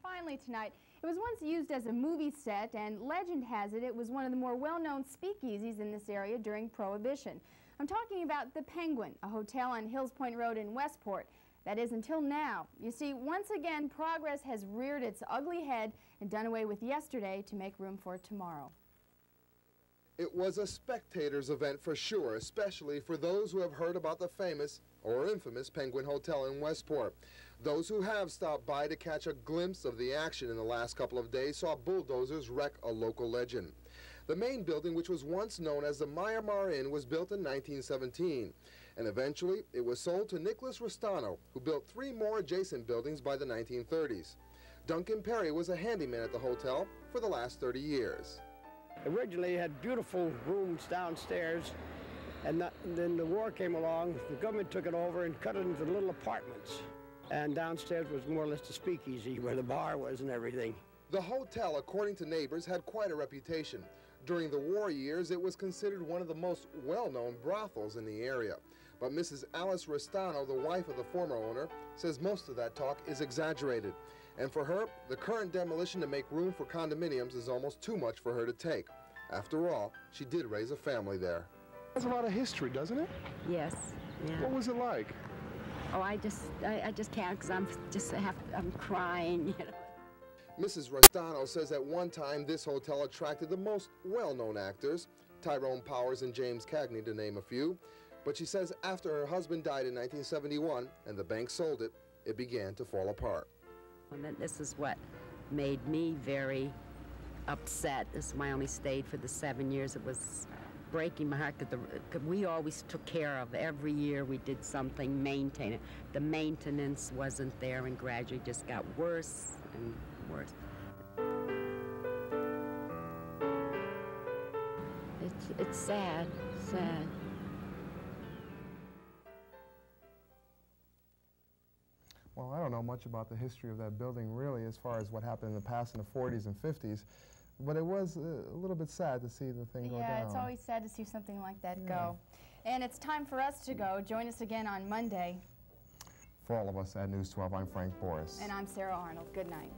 finally tonight. It was once used as a movie set, and legend has it was one of the more well-known speakeasies in this area during Prohibition. I'm talking about the Penguin, a hotel on Hills Point Road in Westport. That is, until now. You see, once again, progress has reared its ugly head and done away with yesterday to make room for tomorrow. It was a spectator's event for sure, especially for those who have heard about the famous or infamous Penguin Hotel in Westport. Those who have stopped by to catch a glimpse of the action in the last couple of days saw bulldozers wreck a local legend. The main building, which was once known as the Myanmar Inn, was built in 1917, and eventually it was sold to Nicholas Restano, who built 3 more adjacent buildings by the 1930s. Duncan Perry was a handyman at the hotel for the last 30 years. Originally, it had beautiful rooms downstairs, and then the war came along. The government took it over and cut it into little apartments. And downstairs was more or less the speakeasy, where the bar was and everything. The hotel, according to neighbors, had quite a reputation. During the war years, it was considered one of the most well-known brothels in the area. But Mrs. Alice Restano, the wife of the former owner, says most of that talk is exaggerated. And for her, the current demolition to make room for condominiums is almost too much for her to take. After all, she did raise a family there. There's a lot of history, doesn't it? Yes. Yeah. What was it like? Oh, I just can't, because I'm crying, you know. Mrs. Restano says at one time this hotel attracted the most well-known actors, Tyrone Powers and James Cagney, to name a few. But she says after her husband died in 1971 and the bank sold it, it began to fall apart. And then this is what made me very upset. This is why I only stayed for the 7 years. It was breaking my heart, because we always took care of every year. We did something, maintain it. The maintenance wasn't there, and gradually just got worse and worse. It's sad, sad. Well, I don't know much about the history of that building, really, as far as what happened in the past in the 40s and 50s. But it was a little bit sad to see the thing go down. Yeah, it's always sad to see something like that go. And it's time for us to go. Join us again on Monday. For all of us at News 12, I'm Frank Boris. And I'm Sarah Arnold. Good night.